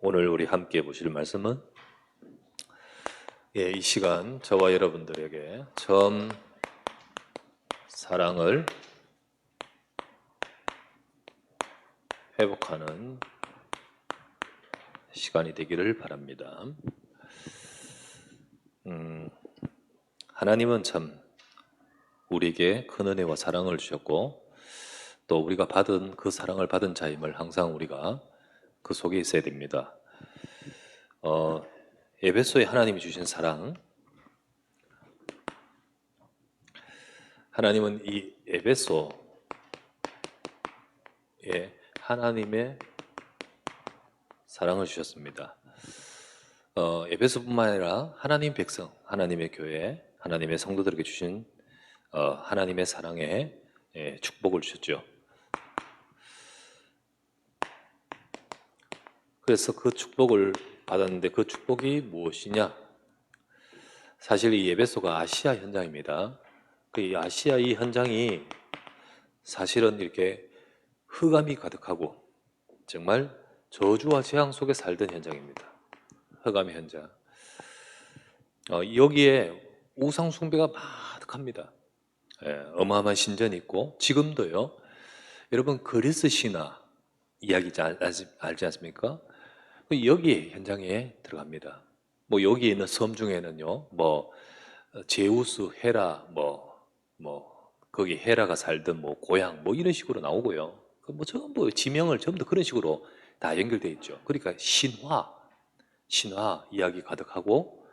오늘 우리 함께 보실 말씀은 이 시간 저와 여러분들에게 처음 사랑을 회복하는 시간이 되기를 바랍니다. 하나님은 참 우리에게 큰 은혜와 사랑을 주셨고 또 우리가 받은 그 사랑을 받은 자임을 항상 우리가 그 속에 있어야 됩니다. 에베소에 하나님이 주신 사랑, 하나님은 이 에베소에 하나님의 사랑을 주셨습니다. 에베소뿐만 아니라 하나님 백성, 하나님의 교회, 하나님의 성도들에게 주신 하나님의 사랑에 축복을 주셨죠. 그래서 그 축복을 받았는데 그 축복이 무엇이냐? 사실 이 에베소가 아시아 현장입니다. 그 아시아 이 현장이 사실은 이렇게 흑암이 가득하고 정말 저주와 재앙 속에 살던 현장입니다. 흑암의 현장. 여기에 우상 숭배가 가득합니다. 어마어마한 신전이 있고 지금도요. 여러분 그리스 신화 이야기 알지 않습니까? 여기 현장에 들어갑니다. 뭐 여기 있는 섬 중에는요. 뭐 제우스, 헤라, 거기 헤라가 살던 뭐 고향 뭐 이런 식으로 나오고요. 뭐 전부 지명을 전부 다 그런 식으로 다 연결돼 있죠. 그러니까 신화 이야기 가득하고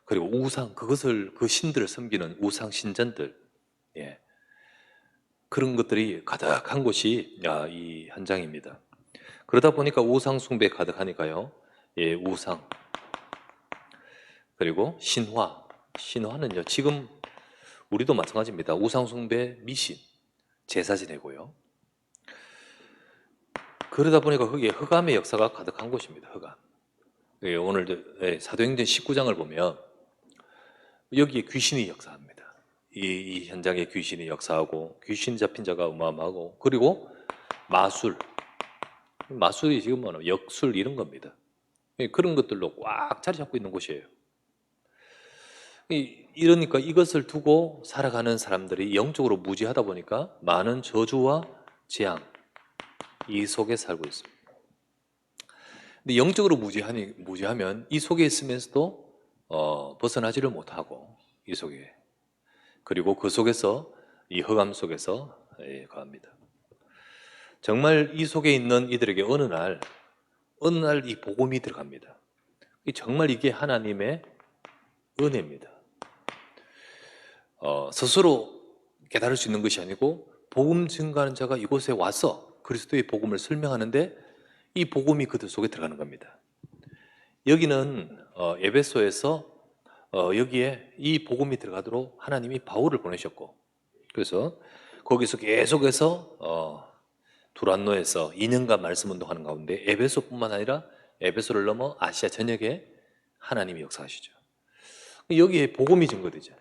그리고 우상 그것을 그 신들을 섬기는 우상 신전들 그런 것들이 가득한 곳이 이 현장입니다. 그러다 보니까 우상 숭배 가득하니까요. 우상 그리고 신화는요. 지금 우리도 마찬가지입니다. 우상 숭배 미신 제사 지내고요. 그러다 보니까 거기에 흑암의 역사가 가득한 곳입니다. 흑암. 오늘 사도행전 19장을 보면 여기에 귀신이 역사합니다. 이 현장에 귀신이 역사하고 귀신 잡힌 자가 어마어마하고 그리고 마술이 지금 뭐 역술 이런 겁니다. 그런 것들로 꽉 자리 잡고 있는 곳이에요. 이러니까 이것을 두고 살아가는 사람들이 영적으로 무지하다 보니까 많은 저주와 재앙 이 속에 살고 있습니다. 근데 영적으로 무지하면 이 속에 있으면서도 벗어나지를 못하고 이 속에 그리고 그 속에서 이 흑암 속에서 거합니다. 정말 이 속에 있는 이들에게 어느 날 이 복음이 들어갑니다. 정말 이게 하나님의 은혜입니다. 스스로 깨달을 수 있는 것이 아니고 복음 증거하는 자가 이곳에 와서 그리스도의 복음을 설명하는데 이 복음이 그들 속에 들어가는 겁니다. 여기는 에베소에서 여기에 이 복음이 들어가도록 하나님이 바울을 보내셨고 그래서 거기서 계속해서 두란노에서 2년간 말씀 운동하는 가운데 에베소뿐만 아니라 에베소를 넘어 아시아 전역에 하나님이 역사하시죠. 여기에 복음이 증거되죠.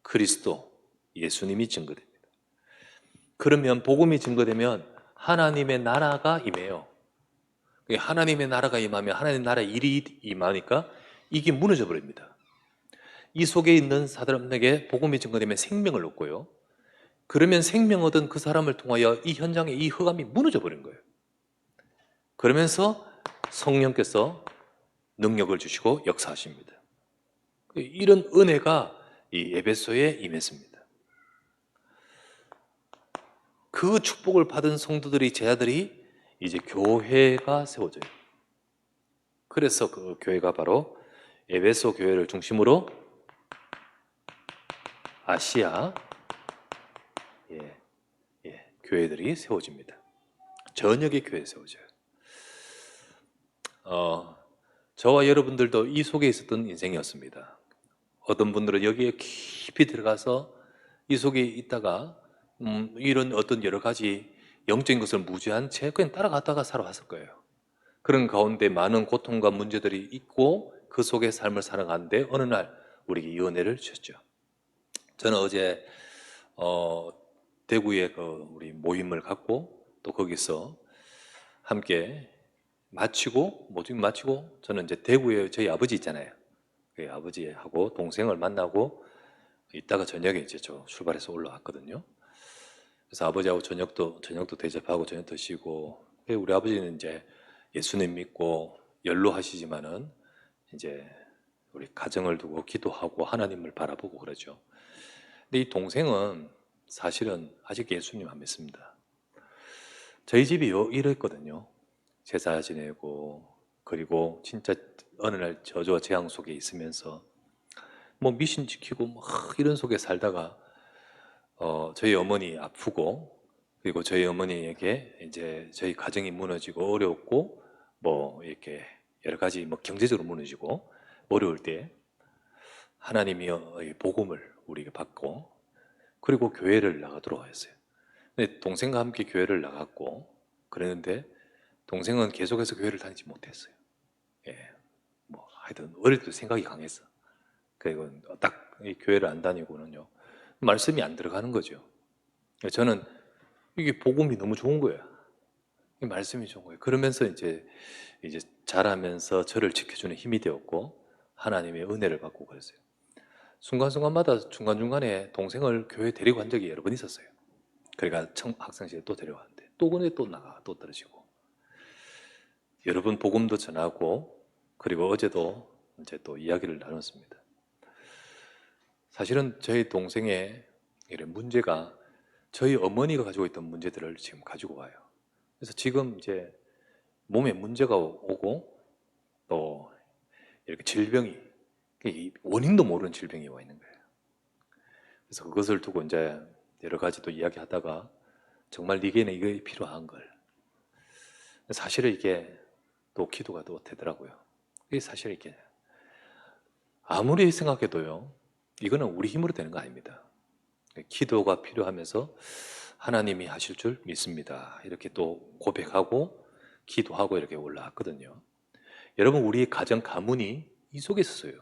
그리스도, 예수님이 증거됩니다. 그러면 복음이 증거되면 하나님의 나라가 임해요. 하나님의 나라가 임하면 하나님 나라 일이 임하니까 이게 무너져 버립니다. 이 속에 있는 사람에게 복음이 증거되면 생명을 얻고요. 그러면 생명 얻은 그 사람을 통하여 이 현장에 이 흑암이 무너져 버린 거예요. 그러면서 성령께서 능력을 주시고 역사하십니다. 이런 은혜가 이 에베소에 임했습니다. 그 축복을 받은 성도들이 제자들이 이제 교회가 세워져요. 그래서 그 교회가 바로 에베소 교회를 중심으로 아시아 교회들이 세워집니다. 전역의 교회 세워져요. 저와 여러분들도 이 속에 있었던 인생이었습니다. 어떤 분들은 여기에 깊이 들어가서 이 속에 있다가 이런 어떤 여러 가지 영적인 것을 무지한 채 그냥 따라갔다가 살아왔을 거예요. 그런 가운데 많은 고통과 문제들이 있고 그 속에 삶을 살아가는데 어느 날 우리에게 이 은혜를 주셨죠. 저는 어제 대구에 우리 모임을 갖고 또 거기서 함께 마치고 모집 마치고 저는 이제 대구에 저희 아버지 있잖아요. 그 아버지하고 동생을 만나고 이따가 저녁에 이제 저 출발해서 올라왔거든요. 그래서 아버지하고 저녁도 대접하고 저녁 드시고 우리 아버지는 이제 예수님 믿고 연로하시지만은 이제 우리 가정을 두고 기도하고 하나님을 바라보고 그러죠. 근데 이 동생은 사실은 아직 예수님 안 믿습니다. 저희 집이 이랬거든요. 제사 지내고 그리고 진짜 어느 날 저주와 재앙 속에 있으면서 뭐 미신 지키고 막 이런 속에 살다가 저희 어머니 아프고 그리고 저희 어머니에게 이제 저희 가정이 무너지고 어렵고 뭐 이렇게 여러 가지 뭐 경제적으로 무너지고 어려울 때 하나님이 복음을 우리에게 받고 그리고 교회를 나가도록 하였어요. 근데 동생과 함께 교회를 나갔고 그랬는데 동생은 계속해서 교회를 다니지 못했어요. 예, 뭐 하여튼 어릴 때 생각이 강했어. 그리고 딱 이 교회를 안 다니고는요 말씀이 안 들어가는 거죠. 저는 이게 복음이 너무 좋은 거예요. 이 말씀이 좋은 거예요. 그러면서 이제 자라면서 저를 지켜주는 힘이 되었고 하나님의 은혜를 받고 그랬어요. 순간순간마다 중간중간에 동생을 교회에 데리고 간 적이 여러 번 있었어요. 그러니까 학생시절에 또 데려가는데 또 근데 또 나가 또 떨어지고 여러 번 복음도 전하고 그리고 어제도 이제 또 이야기를 나눴습니다. 사실은 저희 동생의 이런 문제가 저희 어머니가 가지고 있던 문제들을 지금 가지고 와요. 그래서 지금 이제 몸에 문제가 오고 또 이렇게 질병이 원인도 모르는 질병이 와 있는 거예요. 그래서 그것을 두고 이제 여러 가지 또 이야기하다가 정말 네게는 이게 필요한 걸 사실은 이게 또 기도가 또 되더라고요. 이게 사실 이게 아무리 생각해도요 이거는 우리 힘으로 되는 거 아닙니다. 기도가 필요하면서 하나님이 하실 줄 믿습니다. 이렇게 또 고백하고 기도하고 이렇게 올라왔거든요. 여러분 우리의 가정 가문이 이 속에 있었어요.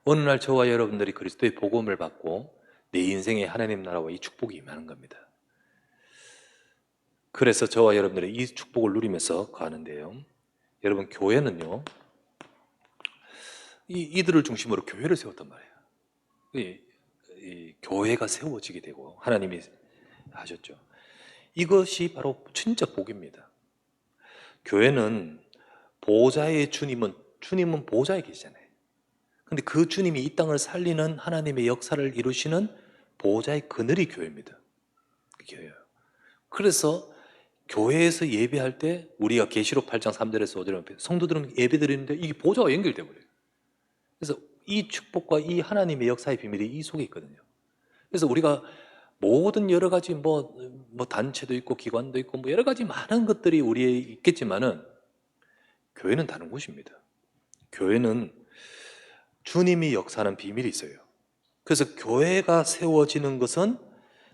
어느 날 저와 여러분들이 그리스도의 복음을 받고 내 인생에 하나님 나라와 이 축복이 임하는 겁니다. 그래서 저와 여러분들이 이 축복을 누리면서 가는데요. 여러분 교회는요 이들을 중심으로 교회를 세웠단 말이에요. 이 교회가 세워지게 되고 하나님이 하셨죠. 이것이 바로 진짜 복입니다. 교회는 보좌의 주님은 보좌에 계시잖아요. 근데 그 주님이 이 땅을 살리는 하나님의 역사를 이루시는 보좌의 그늘이 교회입니다. 교회예요. 그래서 교회에서 예배할 때 우리가 계시록 8장 3절에서 5절 성도들은 예배 드리는데 이게 보좌와 연결돼 버려요. 그래서 이 축복과 이 하나님의 역사의 비밀이 이 속에 있거든요. 그래서 우리가 모든 여러 가지 뭐 단체도 있고 기관도 있고 뭐 여러 가지 많은 것들이 우리에 있겠지만은 교회는 다른 곳입니다. 교회는 주님이 역사하는 비밀이 있어요. 그래서 교회가 세워지는 것은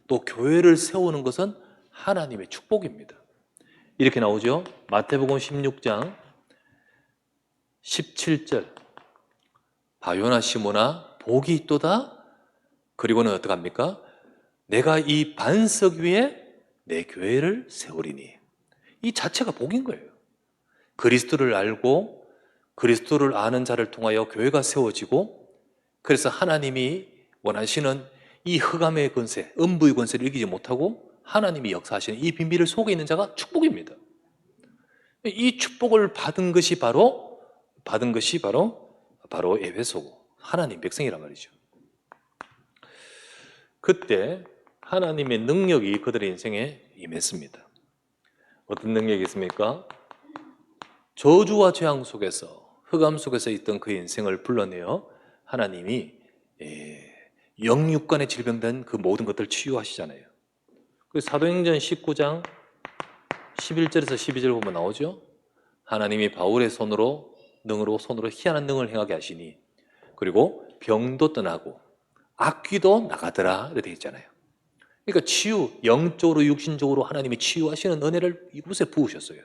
또 교회를 세우는 것은 하나님의 축복입니다. 이렇게 나오죠. 마태복음 16장 17절 바요나 시모나 복이 있도다. 그리고는 어떡합니까? 내가 이 반석 위에 내 교회를 세우리니. 이 자체가 복인 거예요. 그리스도를 알고 그리스도를 아는 자를 통하여 교회가 세워지고 그래서 하나님이 원하시는 이 흑암의 권세, 음부의 권세를 이기지 못하고 하나님이 역사하시는 이 비밀을 속에 있는 자가 축복입니다. 이 축복을 받은 것이 바로 에베소고 하나님 백성이란 말이죠. 그때 하나님의 능력이 그들의 인생에 임했습니다. 어떤 능력이 있습니까? 저주와 재앙 속에서 흑암 속에서 있던 그 인생을 불러내어 하나님이 영육간에 질병된 그 모든 것들을 치유하시잖아요. 그 사도행전 19장 11절에서 12절 보면 나오죠. 하나님이 바울의 손으로 희한한 능을 행하게 하시니 그리고 병도 떠나고 악귀도 나가더라 이렇게 되어 있잖아요. 그러니까 치유, 영적으로 육신적으로 하나님이 치유하시는 은혜를 이곳에 부으셨어요.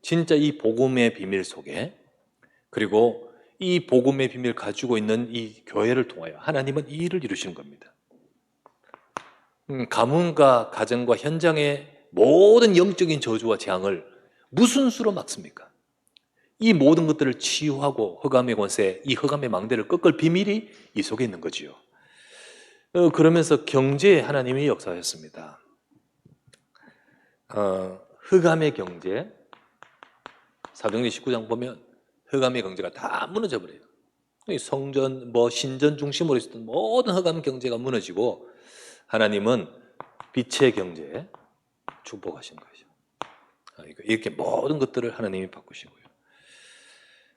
진짜 이 복음의 비밀 속에 그리고 이 복음의 비밀을 가지고 있는 이 교회를 통하여 하나님은 이 일을 이루시는 겁니다. 가문과 가정과 현장의 모든 영적인 저주와 재앙을 무슨 수로 막습니까? 이 모든 것들을 치유하고 흑암의 권세, 이 흑암의 망대를 꺾을 비밀이 이 속에 있는 거지요. 그러면서 경제에 하나님이 역사하셨습니다. 흑암의 경제, 사도행전 19장 보면 흑암의 경제가 다 무너져 버려요. 성전, 신전 중심으로 있었던 모든 흑암 경제가 무너지고 하나님은 빛의 경제에 축복하신 거죠. 이렇게 모든 것들을 하나님이 바꾸시고요.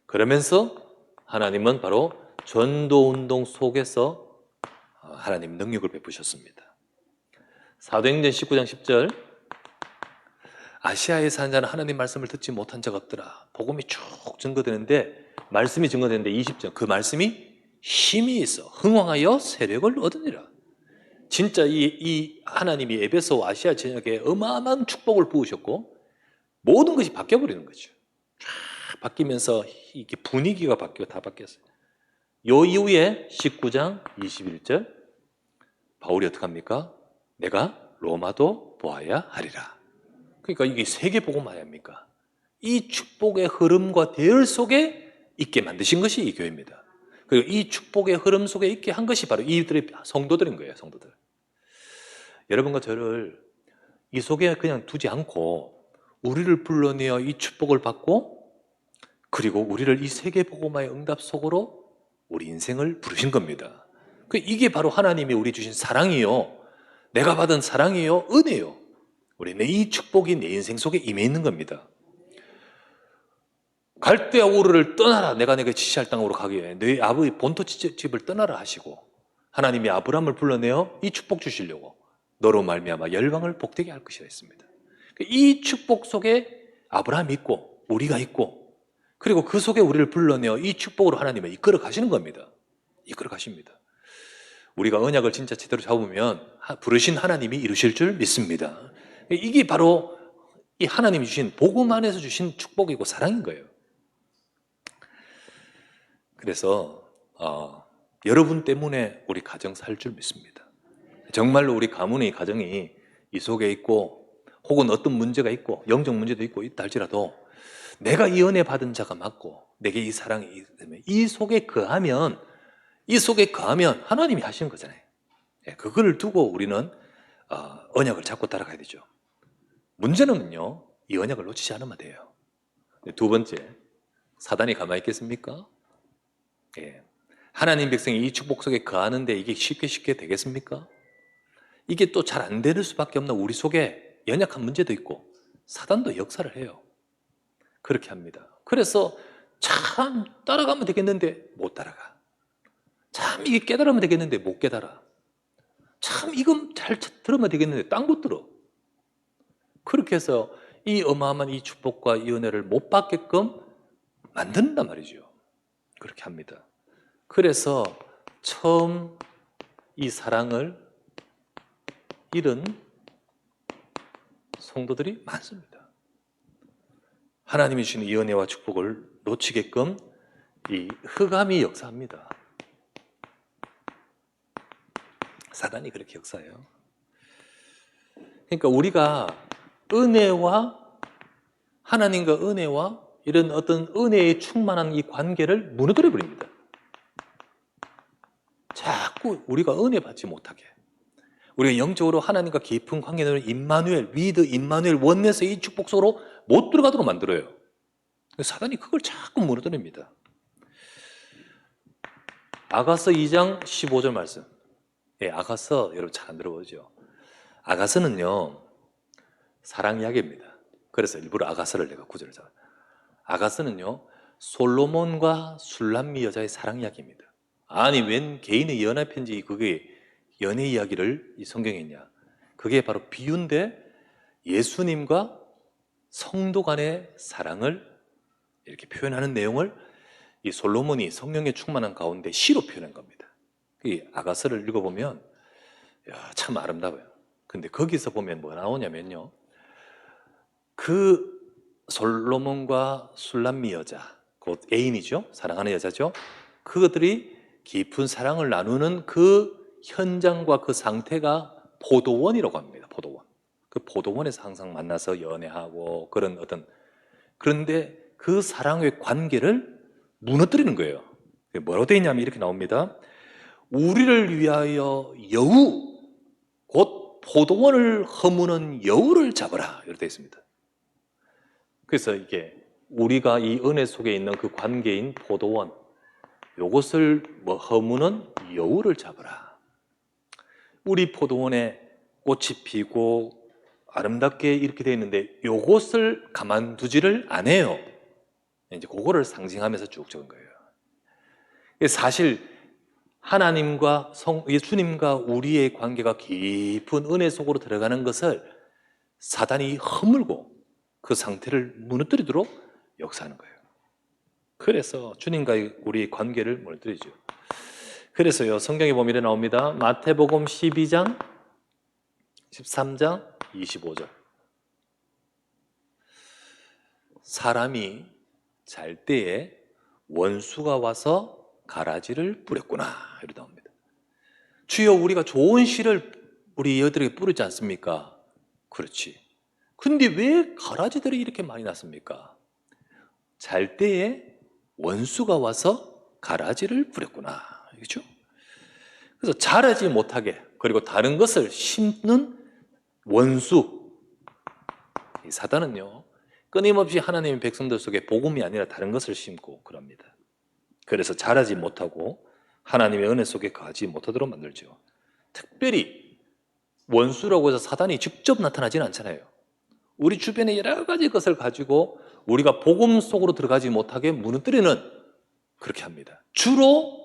그러면서 하나님은 바로 전도운동 속에서 하나님 능력을 베푸셨습니다. 사도행전 19장 10절, 아시아에 사는 자는 하나님 말씀을 듣지 못한 자가 없더라. 복음이 쭉 증거되는데, 말씀이 증거되는데 20절, 그 말씀이 힘이 있어 흥왕하여 세력을 얻으니라. 진짜 이 하나님이 에베소 아시아 지역에 어마어마한 축복을 부으셨고 모든 것이 바뀌어버리는 거죠. 쫙 바뀌면서 이렇게 분위기가 바뀌고 다 바뀌었어요. 요 이후에 19장 21절, 바울이 어떻게 합니까? 내가 로마도 보아야 하리라. 그러니까 이게 세계 복음 아닙니까? 이 축복의 흐름과 대열 속에 있게 만드신 것이 이 교회입니다. 그리고 이 축복의 흐름 속에 있게 한 것이 바로 이들의 성도들인 거예요. 성도들. 여러분과 저를 이 속에 그냥 두지 않고 우리를 불러내어 이 축복을 받고, 그리고 우리를 이 세계 복음화의 응답 속으로 우리 인생을 부르신 겁니다. 이게 바로 하나님이 우리 주신 사랑이요, 내가 받은 사랑이요, 은혜요. 우리는 이 축복이 내 인생 속에 임해 있는 겁니다. 갈대아 우르를 떠나라, 내가 내게 지시할 땅으로 가기 위해 너희 아버지 본토 집을 떠나라 하시고, 하나님이 아브라함을 불러내어 이 축복 주시려고 너로 말미암아 열방을 복되게 할 것이라 했습니다. 이 축복 속에 아브라함이 있고 우리가 있고, 그리고 그 속에 우리를 불러내어 이 축복으로 하나님을 이끌어 가시는 겁니다. 이끌어 가십니다. 우리가 언약을 진짜 제대로 잡으면 부르신 하나님이 이루실 줄 믿습니다. 이게 바로 이 하나님이 주신 복음 안에서 주신 축복이고 사랑인 거예요. 그래서 여러분 때문에 우리 가정 살 줄 믿습니다. 정말로 우리 가문의 가정이 이 속에 있고, 혹은 어떤 문제가 있고 영적 문제도 있고 있다 할지라도 내가 이 은혜 받은 자가 맞고 내게 이 사랑이 있으면 이 속에 거하면 하나님이 하시는 거잖아요. 그걸 두고 우리는 언약을 잡고 따라가야 되죠. 문제는요, 이 언약을 놓치지 않으면 돼요. 두 번째, 사단이 가만히 있겠습니까? 하나님 백성이 이 축복 속에 거하는데 이게 쉽게 되겠습니까? 이게 또 잘 안 되는 수밖에 없는 우리 속에 연약한 문제도 있고 사단도 역사를 해요. 그렇게 합니다. 그래서 참 따라가면 되겠는데 못 따라가. 참 이게 깨달으면 되겠는데 못 깨달아. 참 이건 잘 들으면 되겠는데 딴 것 들어. 그렇게 해서 이 어마어마한 이 축복과 이 은혜를 못 받게끔 만든단 말이죠. 그렇게 합니다. 그래서 처음 이 사랑을 잃은 성도들이 많습니다. 하나님이 주시는 이 은혜와 축복을 놓치게끔 이 흑암이 역사합니다. 사단이 그렇게 역사해요. 그러니까 우리가 하나님과 은혜와 이런 어떤 은혜에 충만한 이 관계를 무너뜨려 버립니다. 자꾸 우리가 은혜 받지 못하게, 우리가 영적으로 하나님과 깊은 관계는 임마누엘, 위드 임마누엘 원내에서 이 축복 속으로 못 들어가도록 만들어요. 사단이 그걸 자꾸 무너뜨립니다. 아가서 2장 15절 말씀. 아가서 여러분 잘 안 들어보죠? 아가서는요, 사랑 이야기입니다. 그래서 일부러 아가서를 내가 구절을 잡아요. 아가서는요, 솔로몬과 술람미 여자의 사랑 이야기입니다. 아니, 웬 개인의 연애 편지, 그게 연애 이야기를 이 성경에 있냐? 그게 바로 비유인데 예수님과 성도 간의 사랑을 이렇게 표현하는 내용을 이 솔로몬이 성령에 충만한 가운데 시로 표현한 겁니다. 이 아가서를 읽어보면 참 아름다워요. 근데 거기서 보면 뭐가 나오냐면요, 그 솔로몬과 술람미 여자, 곧 애인이죠, 사랑하는 여자죠, 그것들이 깊은 사랑을 나누는 그 현장과 그 상태가 포도원이라고 합니다. 포도원. 그 포도원에서 항상 만나서 연애하고 그런 어떤 그런데 그 사랑의 관계를 무너뜨리는 거예요. 뭐라고 되어 있냐면 이렇게 나옵니다. 우리를 위하여 여우, 곧 포도원을 허무는 여우를 잡아라. 이렇게 되어 있습니다. 그래서 이게 우리가 이 은혜 속에 있는 그 관계인 포도원, 요것을 허무는 여우를 잡아라. 우리 포도원에 꽃이 피고 아름답게 이렇게 되어 있는데 요것을 가만두지를 않아요. 이제 그거를 상징하면서 쭉 적은 거예요. 사실 하나님과 예수님과 우리의 관계가 깊은 은혜 속으로 들어가는 것을 사단이 허물고 그 상태를 무너뜨리도록 역사하는 거예요. 그래서 주님과 우리의 관계를 무너뜨리죠. 그래서요, 성경에 보면 이렇게 나옵니다. 마태복음 12장, 13장, 25절. 사람이 잘 때에 원수가 와서 가라지를 뿌렸구나. 이렇게 나옵니다. 주여, 우리가 좋은 씨를 우리 여들에게 뿌리지 않습니까? 그렇지. 근데 왜 가라지들이 이렇게 많이 났습니까? 잘 때에 원수가 와서 가라지를 뿌렸구나. 그렇죠? 그래서 자라지 못하게, 그리고 다른 것을 심는 원수, 이 사단은요, 끊임없이 하나님의 백성들 속에 복음이 아니라 다른 것을 심고 그럽니다. 그래서 자라지 못하고 하나님의 은혜 속에 거하지 못하도록 만들죠. 특별히 원수라고 해서 사단이 직접 나타나지는 않잖아요. 우리 주변에 여러 가지 것을 가지고 우리가 복음 속으로 들어가지 못하게 무너뜨리는, 그렇게 합니다. 주로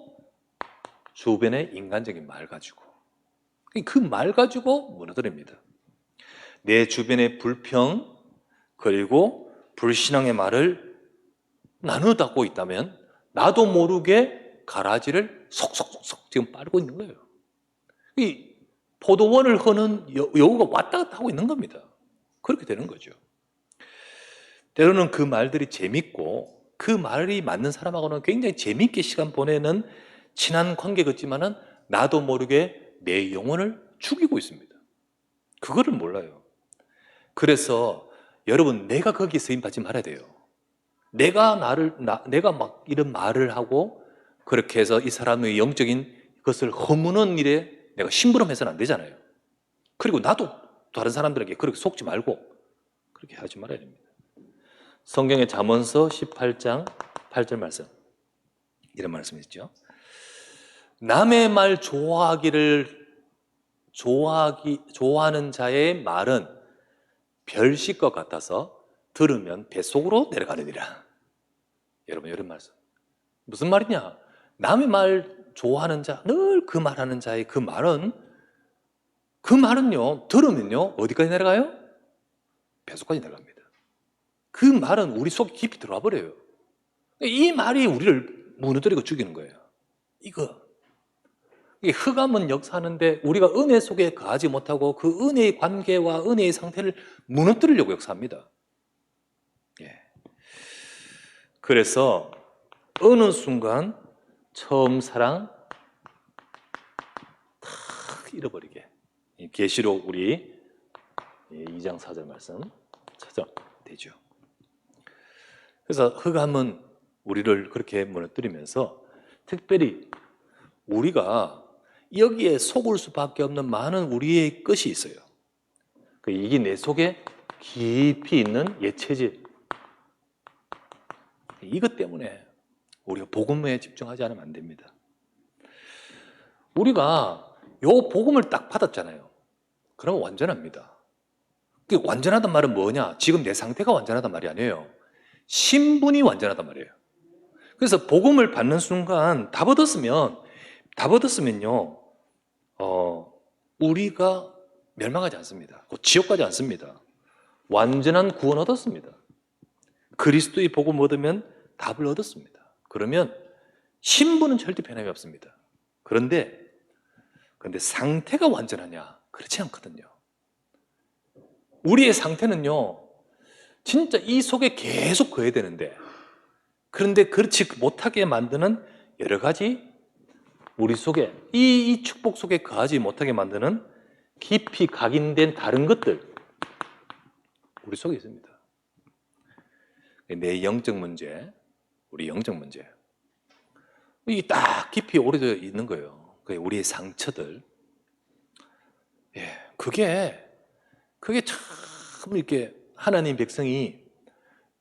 주변의 인간적인 말 가지고, 그 말 가지고 무너뜨립니다. 내 주변의 불평 그리고 불신앙의 말을 나누다고 있다면 나도 모르게 가라지를 속속속속 지금 빨고 있는 거예요. 이 포도원을 허는 여우가 왔다 갔다 하고 있는 겁니다. 그렇게 되는 거죠. 때로는 그 말들이 재밌고 그 말이 맞는 사람하고는 굉장히 재밌게 시간 보내는 친한 관계 같지만은 나도 모르게 내 영혼을 죽이고 있습니다. 그거를 몰라요. 그래서 여러분, 내가 거기에 쓰임받지 말아야 돼요. 내가 막 이런 말을 하고 그렇게 해서 이 사람의 영적인 것을 허무는 일에 내가 심부름해서는 안 되잖아요. 그리고 나도 다른 사람들에게 그렇게 속지 말고 그렇게 하지 말아야 됩니다. 성경의 잠언서 18장 8절 말씀, 이런 말씀이 있죠. 남의 말 좋아하는 자의 말은 별식것 같아서 들으면 뱃속으로 내려가느니라. 여러분, 이런 말씀 무슨 말이냐? 남의 말 좋아하는 자, 늘 그 말하는 자의 그 말은요, 들으면요 어디까지 내려가요? 뱃속까지 내려갑니다. 그 말은 우리 속에 깊이 들어와 버려요. 이 말이 우리를 무너뜨리고 죽이는 거예요. 이게 흑암은 역사하는데 우리가 은혜 속에 거하지 못하고 그 은혜의 관계와 은혜의 상태를 무너뜨리려고 역사합니다. 예. 그래서 어느 순간 처음 사랑 탁 잃어버리게, 계시록 우리 2장 4절 말씀 찾아되죠. 그래서 흑암은 우리를 그렇게 무너뜨리면서 특별히 우리가 여기에 속을 수밖에 없는 많은 우리의 것이 있어요. 이게 내 속에 깊이 있는 옛체질, 이것 때문에 우리가 복음에 집중하지 않으면 안 됩니다. 우리가 요 복음을 딱 받았잖아요. 그러면 완전합니다. 완전하단 말은 뭐냐? 지금 내 상태가 완전하단 말이 아니에요. 신분이 완전하단 말이에요. 그래서 복음을 받는 순간 다 얻었으면요, 우리가 멸망하지 않습니다. 지옥 가지 않습니다. 완전한 구원 얻었습니다. 그리스도의 복음 얻으면 답을 얻었습니다. 그러면 신분은 절대 변함이 없습니다. 그런데 상태가 완전하냐? 그렇지 않거든요. 우리의 상태는요, 진짜 이 속에 계속 거해야 되는데, 그런데 그렇지 못하게 만드는 여러 가지 우리 속에 이 축복 속에 거하지 못하게 만드는 깊이 각인된 다른 것들 우리 속에 있습니다. 내 영적 문제, 우리 영적 문제. 이게 딱 깊이 오래되어 있는 거예요. 그게 우리의 상처들. 예, 그게 참 이렇게 하나님 백성이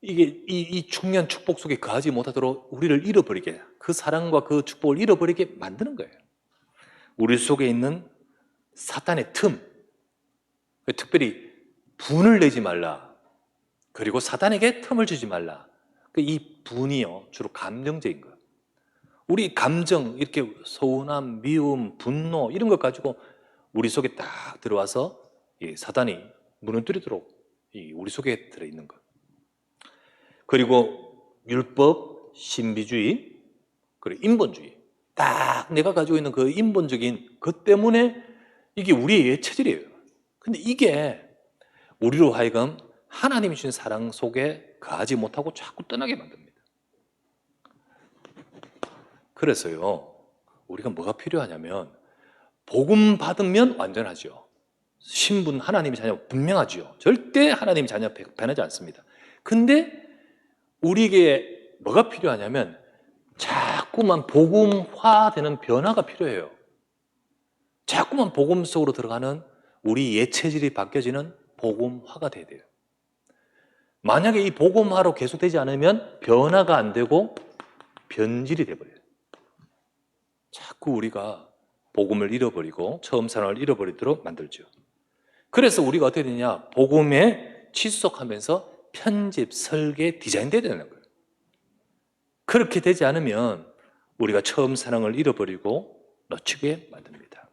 이 중요한 축복 속에 거하지 못하도록 우리를 잃어버리게, 그 사랑과 그 축복을 잃어버리게 만드는 거예요. 우리 속에 있는 사탄의 틈, 특별히 분을 내지 말라. 그리고 사탄에게 틈을 주지 말라. 이 분이요, 주로 감정적인 거예요. 우리 감정, 이렇게 서운함, 미움, 분노 이런 것 가지고 우리 속에 딱 들어와서 사탄이 무너뜨리도록 우리 속에 들어있는 것. 그리고 율법, 신비주의, 그리고 인본주의. 딱 내가 가지고 있는 그 인본적인 것 때문에 이게 우리의 체질이에요. 근데 이게 우리로 하여금 하나님이 주신 사랑 속에 거하지 못하고 자꾸 떠나게 만듭니다. 그래서요, 우리가 뭐가 필요하냐면 복음 받으면 완전하죠. 신분 하나님의 자녀 분명하죠. 절대 하나님의 자녀 변하지 않습니다. 근데 우리에게 뭐가 필요하냐면 자꾸만 복음화되는 변화가 필요해요. 자꾸만 복음 속으로 들어가는 우리 옛 체질이 바뀌어지는 복음화가 돼야 돼요. 만약에 이 복음화로 계속되지 않으면 변화가 안 되고 변질이 돼버려요. 자꾸 우리가 복음을 잃어버리고 처음 사랑을 잃어버리도록 만들죠. 그래서 우리가 어떻게 되냐, 복음에 취속하면서 편집, 설계, 디자인돼야 되는 거예요. 그렇게 되지 않으면 우리가 처음 사랑을 잃어버리고 놓치게 만듭니다.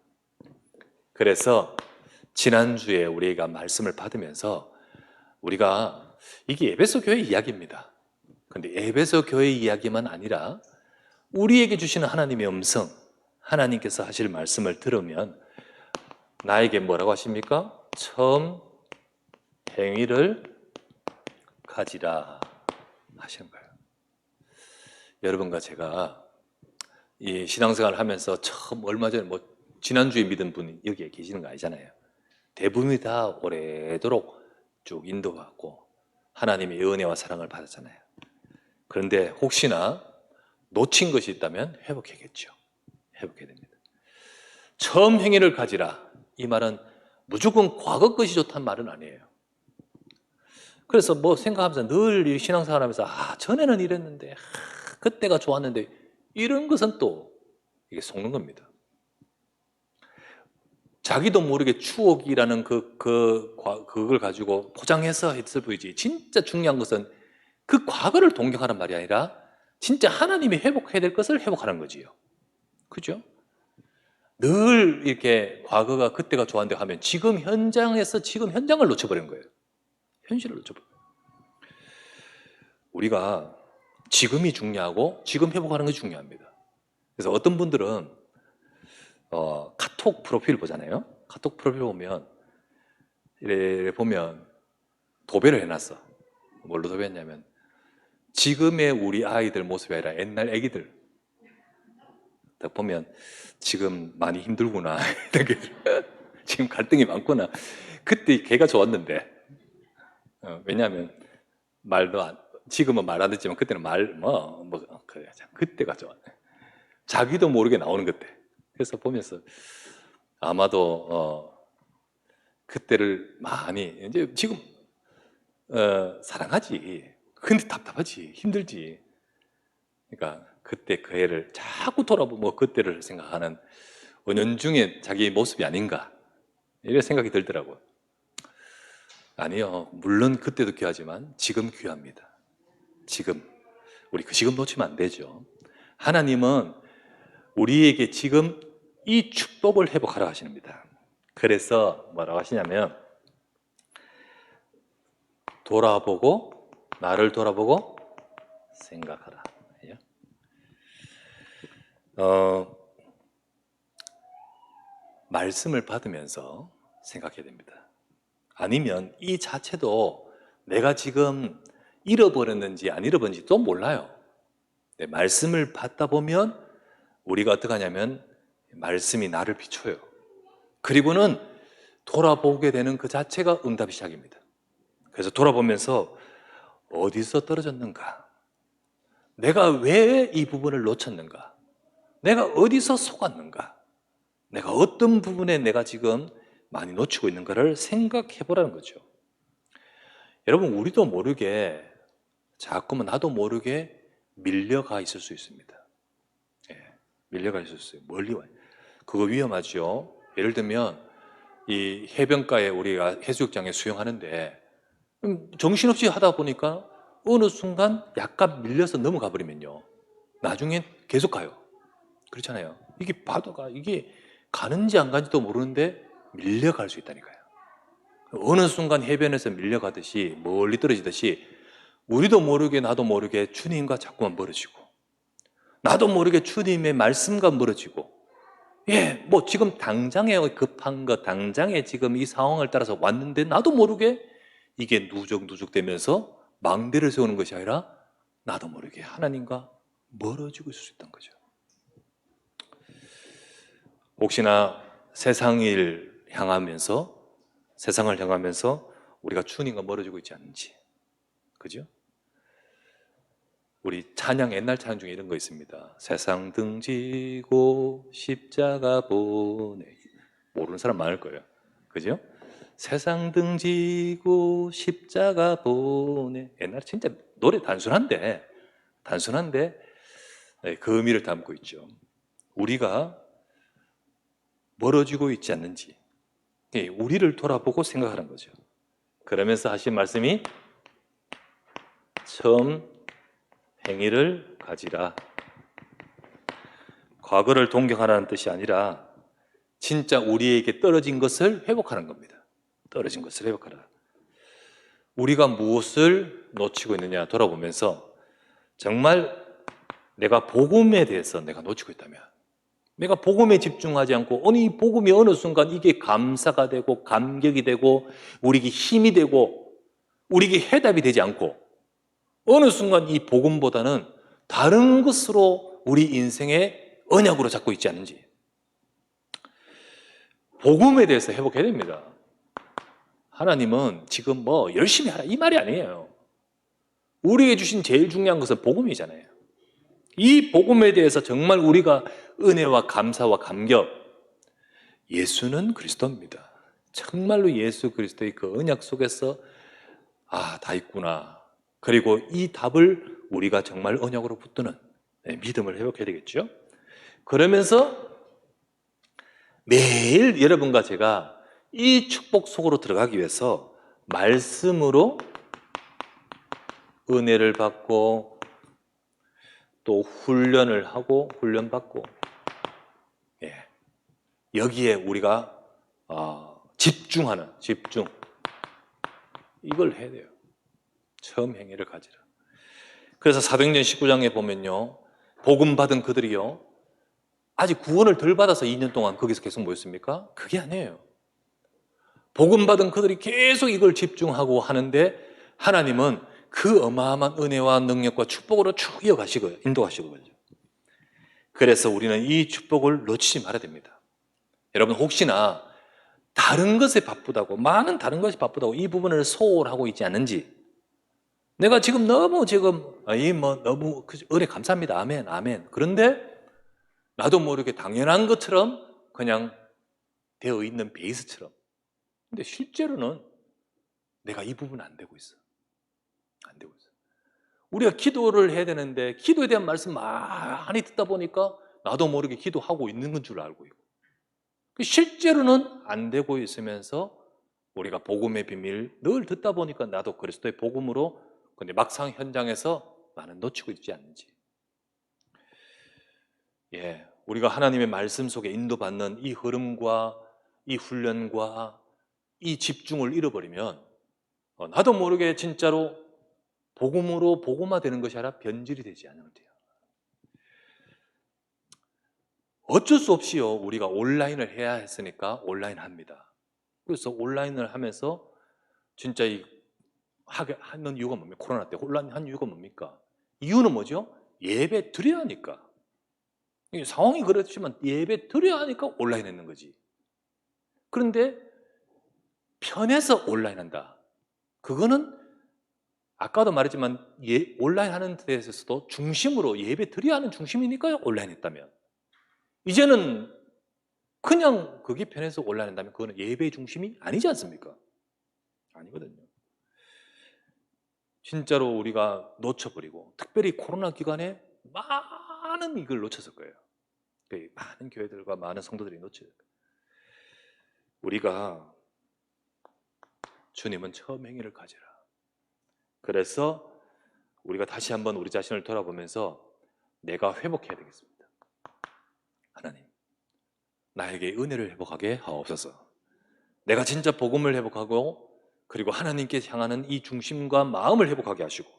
그래서 지난주에 우리가 말씀을 받으면서 우리가 이게 에베소 교회 이야기입니다. 그런데 에베소 교회 이야기만 아니라 우리에게 주시는 하나님의 음성, 하나님께서 하실 말씀을 들으면 나에게 뭐라고 하십니까? 처음 행위를 가지라 하시는 거예요. 여러분과 제가 이 신앙생활을 하면서 처음 얼마 전에 지난주에 믿은 분이 여기에 계시는 거 아니잖아요. 대부분이 다 오래도록 쭉 인도받고 하나님의 은혜와 사랑을 받았잖아요. 그런데 혹시나 놓친 것이 있다면 회복해야겠죠. 회복해야 됩니다. 처음 행위를 가지라. 이 말은 무조건 과거 것이 좋다는 말은 아니에요. 그래서 생각하면서 늘 신앙생활 하면서 전에는 이랬는데 그때가 좋았는데 이런 것은 또 이게 속는 겁니다. 자기도 모르게 추억이라는 그걸 가지고 포장해서 했을 뿐이지 진짜 중요한 것은 그 과거를 동경하는 말이 아니라 진짜 하나님이 회복해야 될 것을 회복하는 거지요. 그죠? 늘 이렇게 과거가 그때가 좋았는데 하면 지금 현장을 놓쳐버린 거예요. 현실을 놓쳐버린 거예요. 우리가 지금이 중요하고 지금 회복하는 것이 중요합니다. 그래서 어떤 분들은 카톡 프로필 보잖아요. 카톡 프로필 보면 이래 보면 도배를 해놨어. 뭘로 도배했냐면 지금의 우리 아이들 모습이 아니라 옛날 애기들 딱 보면 지금 많이 힘들구나. 지금 갈등이 많구나. 그때 걔가 좋았는데 왜냐하면 지금은 말 안 듣지만 그때는 그래. 그때가 좋았네. 자기도 모르게 나오는 그때. 그래서 보면서 아마도 그때를 많이 이제 지금 사랑하지. 근데 답답하지, 힘들지. 그러니까 그때 그 애를 자꾸 돌아보고 그때를 생각하는 은연중에 자기 모습이 아닌가 이런 생각이 들더라고요. 아니요, 물론 그때도 귀하지만 지금 귀합니다. 지금 우리 그 지금 놓치면 안 되죠. 하나님은 우리에게 지금 이 축복을 회복하라 하십니다. 그래서 뭐라고 하시냐면 나를 돌아보고 생각하라. 말씀을 받으면서 생각해야 됩니다. 아니면 이 자체도 내가 지금 잃어버렸는지 안 잃어버렸는지도 몰라요. 말씀을 받다 보면 우리가 어떻게 하냐면 말씀이 나를 비춰요. 그리고는 돌아보게 되는 그 자체가 응답이 시작입니다. 그래서 돌아보면서 어디서 떨어졌는가? 내가 왜 이 부분을 놓쳤는가? 내가 어디서 속았는가? 내가 어떤 부분에 내가 지금 많이 놓치고 있는가를 생각해 보라는 거죠. 여러분, 우리도 모르게 자꾸만 나도 모르게 밀려가 있을 수 있습니다. 예, 밀려가 있을 수 있어요. 멀리 와요. 그거 위험하죠. 예를 들면 이 해변가에 우리가 해수욕장에 수영하는데 정신없이 하다 보니까 어느 순간 약간 밀려서 넘어가 버리면요, 나중엔 계속 가요. 그렇잖아요. 이게 파도가 이게 가는지 안 가는지도 모르는데 밀려갈 수 있다니까요. 어느 순간 해변에서 밀려가듯이 멀리 떨어지듯이 우리도 모르게 나도 모르게 주님과 자꾸만 멀어지고, 나도 모르게 주님의 말씀과 멀어지고, 뭐 지금 당장에 급한 것, 당장에 지금 이 상황을 따라서 왔는데 나도 모르게 이게 누적누적 되면서 망대를 세우는 것이 아니라 나도 모르게 하나님과 멀어지고 있을 수 있다는 거죠. 혹시나 세상을 향하면서 우리가 주님과 멀어지고 있지 않는지, 그죠? 우리 찬양, 옛날 찬양 중에 이런 거 있습니다. 세상 등지고 십자가 보내. 모르는 사람 많을 거예요. 그죠? 세상 등지고 십자가 보내. 옛날에 진짜 노래 단순한데 그 의미를 담고 있죠. 우리가 멀어지고 있지 않는지 우리를 돌아보고 생각하는 거죠. 그러면서 하신 말씀이 처음 행위를 가지라. 과거를 동경하라는 뜻이 아니라 진짜 우리에게 떨어진 것을 회복하는 겁니다. 떨어진 것을 회복하라. 우리가 무엇을 놓치고 있느냐 돌아보면서 정말 내가 복음에 대해서 내가 놓치고 있다면, 내가 복음에 집중하지 않고 이 복음이 어느 순간 이게 감사가 되고 감격이 되고 우리에게 힘이 되고 우리에게 해답이 되지 않고 어느 순간 이 복음보다는 다른 것으로 우리 인생의 언약으로 잡고 있지 않는지, 복음에 대해서 회복해야 됩니다. 하나님은 지금 열심히 하라 이 말이 아니에요. 우리에게 주신 제일 중요한 것은 복음이잖아요. 이 복음에 대해서 정말 우리가 은혜와 감사와 감격, 예수는 그리스도입니다. 정말로 예수 그리스도의 그 언약 속에서 다 있구나. 그리고 이 답을 우리가 정말 언약으로 붙드는 믿음을 회복해야 되겠죠. 그러면서 매일 여러분과 제가 이 축복 속으로 들어가기 위해서 말씀으로 은혜를 받고 또 훈련을 하고 훈련받고, 여기에 우리가 집중 이걸 해야 돼요. 처음 행위를 가지라. 그래서 사도행전 19장에 보면요, 복음 받은 그들이요 아직 구원을 덜 받아서 2년 동안 거기서 계속 모였습니까? 그게 아니에요. 복음 받은 그들이 계속 이걸 집중하고 하는데 하나님은 그 어마어마한 은혜와 능력과 축복으로 쭉 이어가시고 인도하시고, 그래서 우리는 이 축복을 놓치지 말아야 됩니다. 여러분, 혹시나 다른 것에 바쁘다고, 많은 다른 것이 바쁘다고 이 부분을 소홀하고 있지 않는지, 내가 지금 너무 너무 은혜 감사합니다. 아멘, 아멘. 그런데 나도 모르게 당연한 것처럼 그냥 되어 있는 베이스처럼. 근데 실제로는 내가 이 부분은 안 되고 있어. 안 되고 있어. 우리가 기도를 해야 되는데 기도에 대한 말씀 많이 듣다 보니까 나도 모르게 기도하고 있는 건 줄 알고 있고, 실제로는 안 되고 있으면서 우리가 복음의 비밀 늘 듣다 보니까 나도 그리스도의 복음으로, 근데 막상 현장에서 나는 놓치고 있지 않는지. 우리가 하나님의 말씀 속에 인도받는 이 흐름과 이 훈련과 이 집중을 잃어버리면 나도 모르게 진짜로 복음으로 복음화되는 것이 아니라 변질이 되지 않으면 돼요. 어쩔 수 없이요, 우리가 온라인을 해야 했으니까 온라인 합니다. 그래서 온라인을 하면서 진짜 하는 이유가 뭡니까? 코로나 때 온라인 한 이유가 뭡니까? 이유는 뭐죠? 예배 드려야 하니까. 상황이 그렇지만 예배 드려야 하니까 온라인 했는 거지. 그런데 편해서 온라인 한다. 그거는 아까도 말했지만 온라인 하는 데 있어서도 중심으로 예배 드려야 하는 중심이니까요. 온라인 했다면. 이제는 그냥 거기 편에서 온라인 한다면 그거는 예배의 중심이 아니지 않습니까? 아니거든요. 진짜로 우리가 놓쳐버리고 특별히 코로나 기간에 많은 이걸 놓쳤을 거예요. 많은 교회들과 많은 성도들이 놓쳤을 거예요. 우리가 주님은 처음 행위를 가지라. 그래서 우리가 다시 한번 우리 자신을 돌아보면서 내가 회복해야 되겠습니다. 하나님, 나에게 은혜를 회복하게 하옵소서. 내가 진짜 복음을 회복하고 그리고 하나님께 향하는 이 중심과 마음을 회복하게 하시고,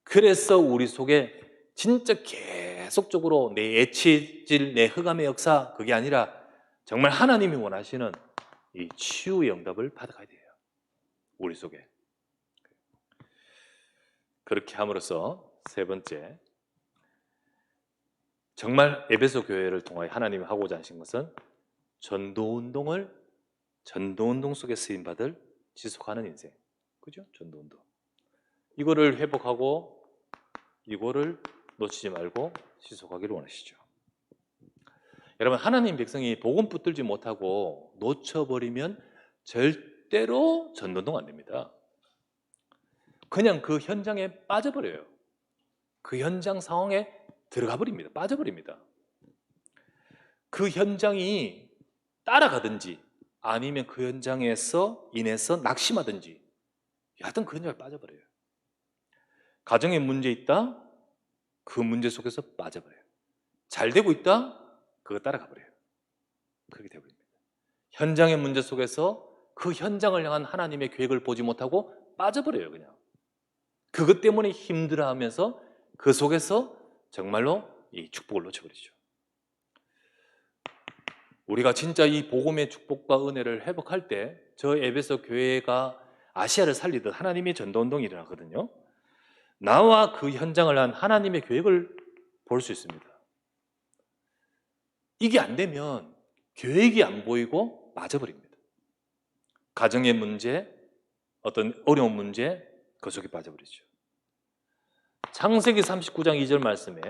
그래서 우리 속에 진짜 계속적으로 내 애치질, 내 흑암의 역사, 그게 아니라 정말 하나님이 원하시는 이 치유의 응답을 받아가야 돼요. 우리 속에. 그렇게 함으로써 세 번째, 정말 에베소 교회를 통하여 하나님이 하고자 하신 것은 전도운동 속에 쓰임받을 지속하는 인생. 그죠? 전도운동. 이거를 회복하고 이거를 놓치지 말고 지속하기를 원하시죠. 여러분, 하나님 백성이 복음 붙들지 못하고 놓쳐버리면 절대로 전도운동 안 됩니다. 그냥 그 현장에 빠져버려요. 그 현장 상황에 들어가 버립니다. 빠져버립니다. 그 현장이 따라가든지 아니면 그 현장에서 인해서 낙심하든지 하여튼 그 현장에 빠져버려요. 가정에 문제 있다? 그 문제 속에서 빠져버려요. 잘 되고 있다? 그거 따라가 버려요. 그렇게 되어버립니다. 현장의 문제 속에서 그 현장을 향한 하나님의 계획을 보지 못하고 빠져버려요. 그냥 그것 때문에 힘들어하면서 그 속에서 정말로 이 축복을 놓쳐버리죠. 우리가 진짜 이 복음의 축복과 은혜를 회복할 때 저 에베소 교회가 아시아를 살리듯 하나님의 전도운동이 일어나거든요. 나와 그 현장을 한 하나님의 계획을 볼 수 있습니다. 이게 안 되면 계획이 안 보이고 빠져버립니다. 가정의 문제, 어떤 어려운 문제, 그 속에 빠져버리죠. 창세기 39장 2절 말씀에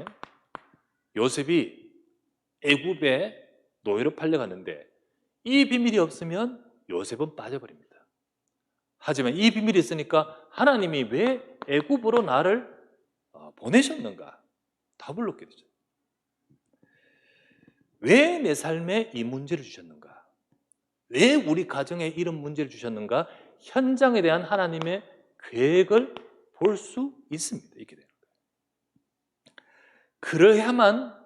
요셉이 애굽에 노예로 팔려갔는데 이 비밀이 없으면 요셉은 빠져버립니다. 하지만 이 비밀이 있으니까 하나님이 왜 애굽으로 나를 보내셨는가? 답을 놓게 되죠. 왜 내 삶에 이 문제를 주셨는가? 왜 우리 가정에 이런 문제를 주셨는가? 현장에 대한 하나님의 계획을 볼 수 있습니다. 이렇게 되는 거예요. 그래야만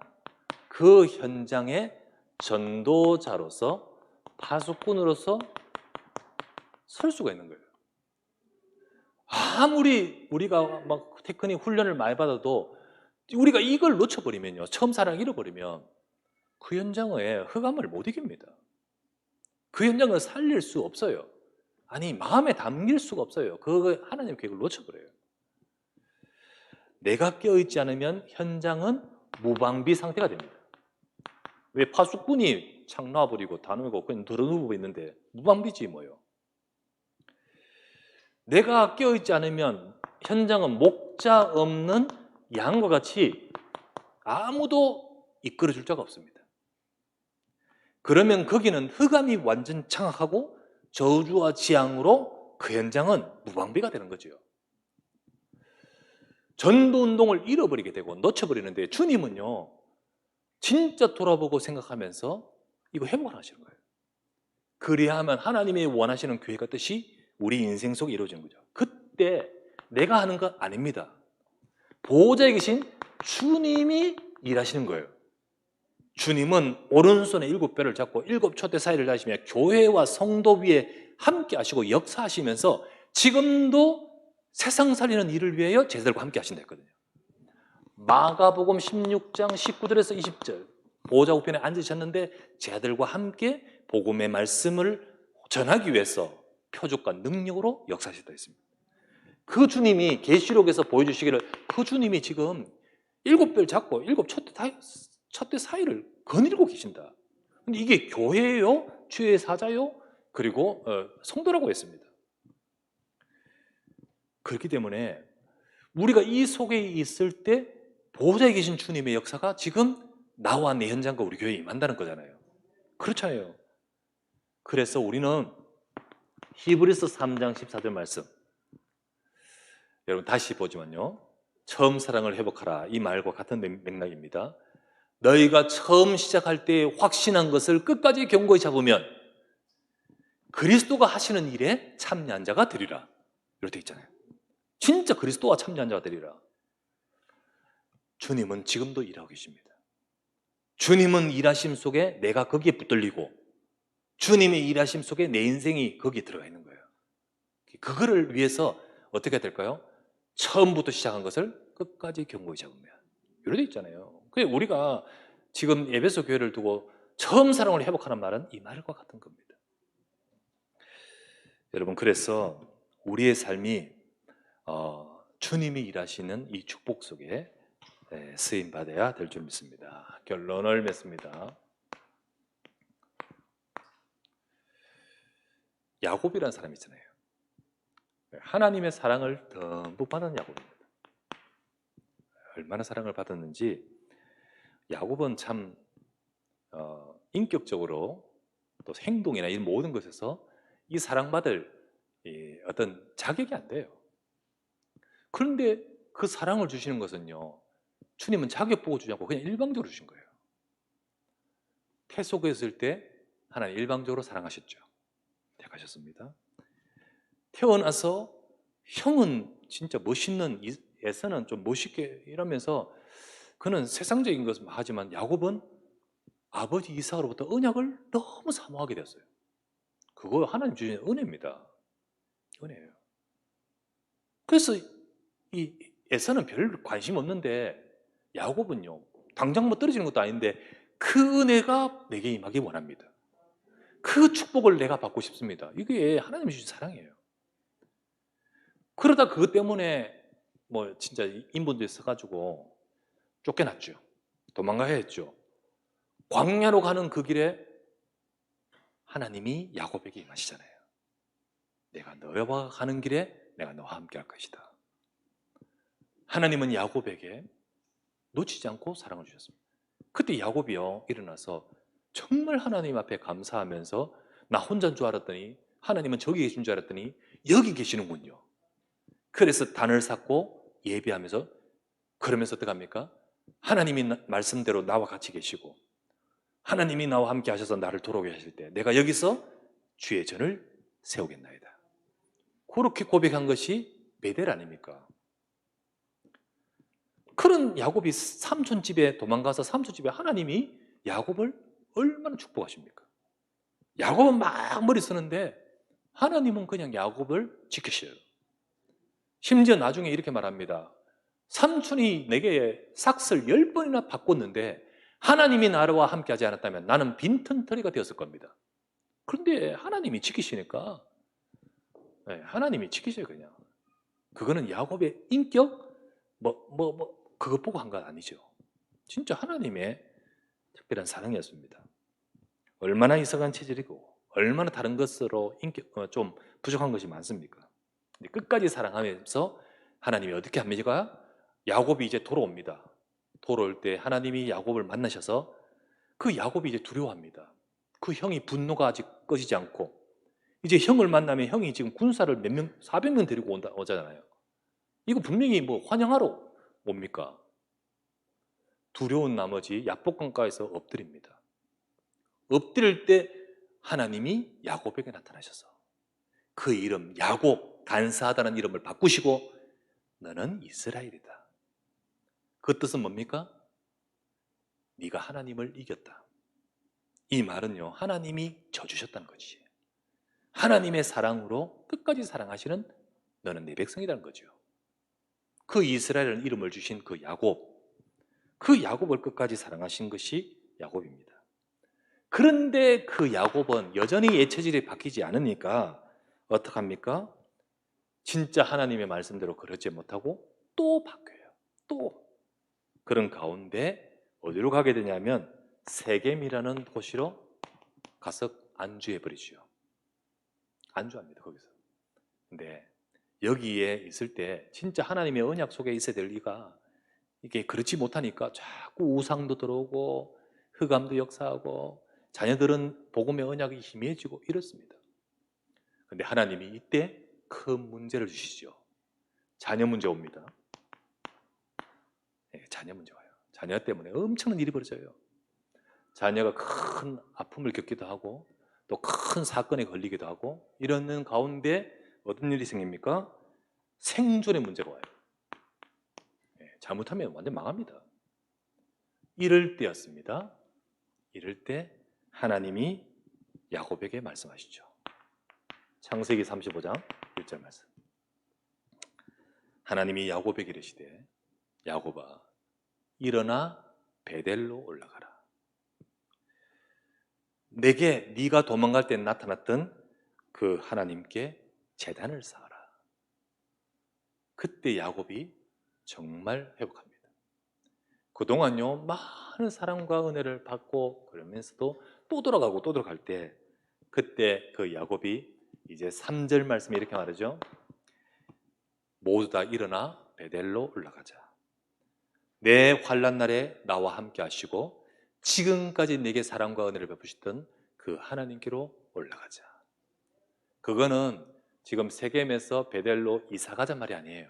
그 현장의 전도자로서 파수꾼으로서 설 수가 있는 거예요. 아무리 우리가 막 테크닉 훈련을 많이 받아도 우리가 이걸 놓쳐버리면요, 처음 사랑을 잃어버리면 그 현장의 흑암을 못 이깁니다. 그 현장을 살릴 수 없어요. 아니, 마음에 담길 수가 없어요. 그 하나님 계획을 놓쳐버려요. 내가 깨어있지 않으면 현장은 무방비 상태가 됩니다. 왜 파수꾼이 창 놔버리고 다 놓고 그냥 들어누워 있는데 무방비지 뭐요. 내가 깨어있지 않으면 현장은 목자 없는 양과 같이 아무도 이끌어줄 자가 없습니다. 그러면 거기는 흑암이 완전 장악하고 저주와 지향으로 그 현장은 무방비가 되는 거죠. 전도운동을 잃어버리게 되고 놓쳐버리는데 주님은요, 진짜 돌아보고 생각하면서 이거 회복을 하시는 거예요. 그리하면 하나님이 원하시는 교회가 뜻이 우리 인생 속에 이루어지는 거죠. 그때 내가 하는 거 아닙니다. 보호자에 계신 주님이 일하시는 거예요. 주님은 오른손에 7뼈를 잡고 7촛대 사이를 다시며 교회와 성도 위에 함께 하시고 역사하시면서 지금도 세상 살리는 일을 위하여 제자들과 함께 하신다 했거든요. 마가복음 16장 19절에서 20절 보호자 우편에 앉으셨는데 제자들과 함께 복음의 말씀을 전하기 위해서 표적과 능력으로 역사하셨다 했습니다. 그 주님이 계시록에서 보여주시기를 그 주님이 지금 7뼈를 잡고 7촛대 사이를 거닐고 계신다. 근데 이게 교회예요? 주의 사자요? 그리고 성도라고 했습니다. 그렇기 때문에 우리가 이 속에 있을 때 보호자에 계신 주님의 역사가 지금 나와 내 현장과 우리 교회에 임한다는 거잖아요. 그렇잖아요. 그래서 우리는 히브리서 3장 14절 말씀, 여러분 다시 보지만요, 처음 사랑을 회복하라, 이 말과 같은 맥락입니다. 너희가 처음 시작할 때 확신한 것을 끝까지 견고히 잡으면 그리스도가 하시는 일에 참여한 자가 되리라. 이렇게 돼 있잖아요. 진짜 그리스도와 참여한 자가 되리라. 주님은 지금도 일하고 계십니다. 주님은 일하심 속에 내가 거기에 붙들리고, 주님의 일하심 속에 내 인생이 거기에 들어가 있는 거예요. 그거를 위해서 어떻게 해야 될까요? 처음부터 시작한 것을 끝까지 견고히 잡으면, 이렇게 돼 있잖아요. 그게 우리가 지금 에베소 교회를 두고 처음 사랑을 회복하는 말은 이 말과 같은 겁니다. 여러분, 그래서 우리의 삶이 주님이 일하시는 이 축복 속에 쓰임 받아야 될 줄 믿습니다. 결론을 맺습니다. 야곱이라는 사람이 있잖아요. 하나님의 사랑을 듬뿍 받은 야곱입니다. 얼마나 사랑을 받았는지, 야곱은 참 인격적으로 또 행동이나 이 모든 것에서 이 사랑받을 어떤 자격이 안 돼요. 그런데 그 사랑을 주시는 것은요, 주님은 자격 보고 주지 않고 그냥 일방적으로 주신 거예요. 태속에 있을 때 하나님 일방적으로 사랑하셨죠. 택하셨습니다. 태어나서 형은 진짜 멋있는, 에서는 좀 멋있게 이러면서 그는 세상적인 것을 하지만 야곱은 아버지 이삭으로부터 언약을 너무 사모하게 됐어요. 그거 하나님 주신 은혜입니다. 은혜예요. 그래서 이 에서는 별 관심 없는데 야곱은요, 당장 뭐 떨어지는 것도 아닌데 그 은혜가 내게 임하기 원합니다. 그 축복을 내가 받고 싶습니다. 이게 하나님이 주신 사랑이에요. 그러다 그것 때문에 뭐 진짜 인본주의 써가지고 쫓겨났죠. 도망가야 했죠. 광야로 가는 그 길에 하나님이 야곱에게 임하시잖아요. 내가 너와 가는 길에 내가 너와 함께 할 것이다. 하나님은 야곱에게 놓치지 않고 사랑을 주셨습니다. 그때 야곱이요, 일어나서 정말 하나님 앞에 감사하면서 나 혼자인 줄 알았더니 하나님은 저기 계신 줄 알았더니 여기 계시는군요. 그래서 단을 샀고 예배하면서, 그러면서 어떻게 합니까? 하나님이 말씀대로 나와 같이 계시고 하나님이 나와 함께 하셔서 나를 돌아오게 하실 때 내가 여기서 주의 전을 세우겠나이다. 그렇게 고백한 것이 베델 아닙니까? 그런 야곱이 삼촌 집에 도망가서 삼촌 집에 하나님이 야곱을 얼마나 축복하십니까? 야곱은 막 머리 쓰는데 하나님은 그냥 야곱을 지키셔요. 심지어 나중에 이렇게 말합니다. 삼촌이 내게 삭슬 10번이나 바꿨는데 하나님이 나와 함께 하지 않았다면 나는 빈틈터리가 되었을 겁니다. 그런데 하나님이 지키시니까, 하나님이 지키셔요. 그냥 그거는 야곱의 인격 그것 보고 한 건 아니죠. 진짜 하나님의 특별한 사랑이었습니다. 얼마나 이상한 체질이고 얼마나 다른 것으로 좀 부족한 것이 많습니까? 끝까지 사랑하면서 하나님이 어떻게 합니까? 야곱이 이제 돌아옵니다. 돌아올 때 하나님이 야곱을 만나셔서 그 야곱이 이제 두려워합니다. 그 형이 분노가 아직 꺼지지 않고 이제 형을 만나면 형이 지금 군사를 몇 명, 400명 데리고 오잖아요. 이거 분명히 뭐 환영하러 옵니까? 두려운 나머지 야복강가에서 엎드립니다. 엎드릴 때 하나님이 야곱에게 나타나셔서 그 이름 야곱, 간사하다는 이름을 바꾸시고 너는 이스라엘이다. 그 뜻은 뭡니까? 네가 하나님을 이겼다. 이 말은요, 하나님이 져주셨다는 거지. 하나님의 사랑으로 끝까지 사랑하시는 너는 내 백성이라는 거죠. 그 이스라엘이라는 이름을 주신 그 야곱, 그 야곱을 끝까지 사랑하신 것이 야곱입니다. 그런데 그 야곱은 여전히 옛체질이 바뀌지 않으니까 어떡합니까? 진짜 하나님의 말씀대로 그러지 못하고 또 바뀌어요. 또 그런 가운데 어디로 가게 되냐면 세겜이라는 도시로 가서 안주해버리죠. 안주합니다. 거기서. 근데 여기에 있을 때 진짜 하나님의 언약 속에 있어야 될 리가 이게 그렇지 못하니까 자꾸 우상도 들어오고 흑암도 역사하고 자녀들은 복음의 언약이 희미해지고 이렇습니다. 그런데 하나님이 이때 큰 문제를 주시죠. 자녀 문제 옵니다. 네, 자녀 문제 와요. 자녀 때문에 엄청난 일이 벌어져요. 자녀가 큰 아픔을 겪기도 하고 또 큰 사건에 걸리기도 하고 이러는 가운데 어떤 일이 생깁니까? 생존의 문제가 와요. 네, 잘못하면 완전 망합니다. 이럴 때였습니다. 이럴 때 하나님이 야곱에게 말씀하시죠. 창세기 35장 1절 말씀. 하나님이 야곱에게 이르시되 야곱아 일어나 베델로 올라가라. 내게 네가 도망갈 때 나타났던 그 하나님께 제단을 쌓아라. 그때 야곱이 정말 회복합니다. 그동안요 많은 사랑과 은혜를 받고 그러면서도 또 돌아가고 또 돌아갈 때 그때 그 야곱이 이제 3절 말씀에 이렇게 말하죠. 모두 다 일어나 베델로 올라가자. 내 환난 날에 나와 함께 하시고 지금까지 내게 사랑과 은혜를 베푸시던 그 하나님께로 올라가자. 그거는 지금 세겜에서 베델로 이사가자 말이 아니에요.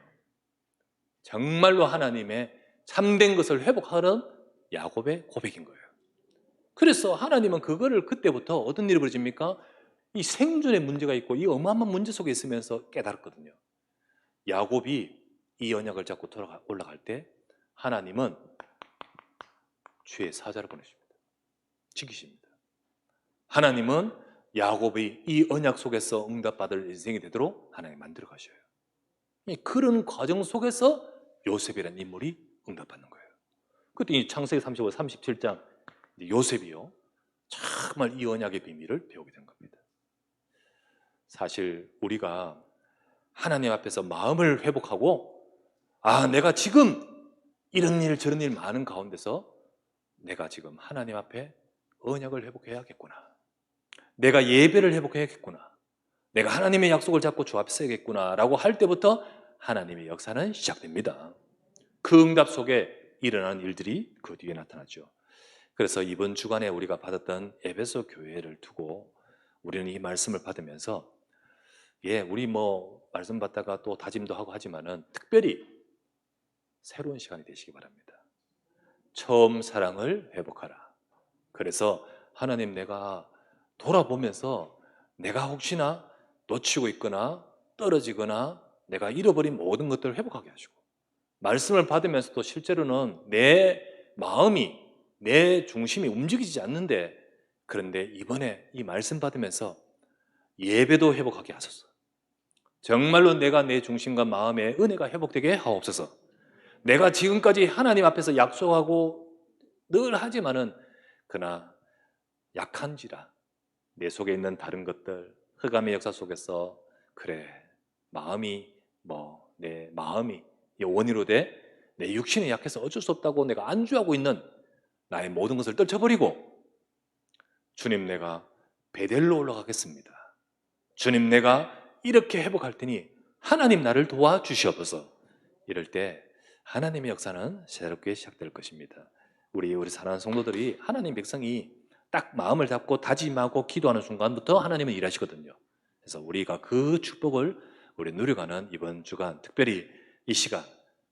정말로 하나님의 참된 것을 회복하는 야곱의 고백인 거예요. 그래서 하나님은 그거를 그때부터 어떤 일이 벌어집니까? 이 생존의 문제가 있고 이 어마어마한 문제 속에 있으면서 깨달았거든요. 야곱이 이 언약을 잡고 올라갈 때 하나님은 주의 사자를 보내십니다. 지키십니다. 하나님은 야곱이 이 언약 속에서 응답받을 인생이 되도록 하나님 만들어 가셔요. 그런 과정 속에서 요셉이라는 인물이 응답받는 거예요. 그때 이 창세기 35, 37장 요셉이요 정말 이 언약의 비밀을 배우게 된 겁니다. 사실 우리가 하나님 앞에서 마음을 회복하고 내가 지금 이런 일 저런 일 많은 가운데서 내가 지금 하나님 앞에 언약을 회복해야겠구나. 내가 예배를 회복해야겠구나. 내가 하나님의 약속을 잡고 주 앞에 서야겠구나 라고 할 때부터 하나님의 역사는 시작됩니다. 그 응답 속에 일어나는 일들이 그 뒤에 나타나죠. 그래서 이번 주간에 우리가 받았던 에베소 교회를 두고 우리는 이 말씀을 받으면서 우리 말씀 받다가 또 다짐도 하고 하지만은 특별히 새로운 시간이 되시기 바랍니다. 처음 사랑을 회복하라. 그래서 하나님 내가 돌아보면서 내가 혹시나 놓치고 있거나 떨어지거나 내가 잃어버린 모든 것들을 회복하게 하시고 말씀을 받으면서도 실제로는 내 마음이 내 중심이 움직이지 않는데 그런데 이번에 이 말씀 받으면서 예배도 회복하게 하소서. 정말로 내가 내 중심과 마음의 은혜가 회복되게 하옵소서. 내가 지금까지 하나님 앞에서 약속하고 늘 하지만은 그러나 약한지라 내 속에 있는 다른 것들 흑암의 역사 속에서 그래 마음이 내 마음이 원인으로 돼 내 육신이 약해서 어쩔 수 없다고 내가 안주하고 있는 나의 모든 것을 떨쳐버리고 주님 내가 베델로 올라가겠습니다. 주님 내가 이렇게 회복할 테니 하나님 나를 도와주시옵소서. 이럴 때 하나님의 역사는 새롭게 시작될 것입니다. 우리 사랑하는 성도들이 하나님 백성이 딱 마음을 잡고 다짐하고 기도하는 순간부터 하나님은 일하시거든요. 그래서 우리가 그 축복을 우리 누려가는 이번 주간 특별히 이 시간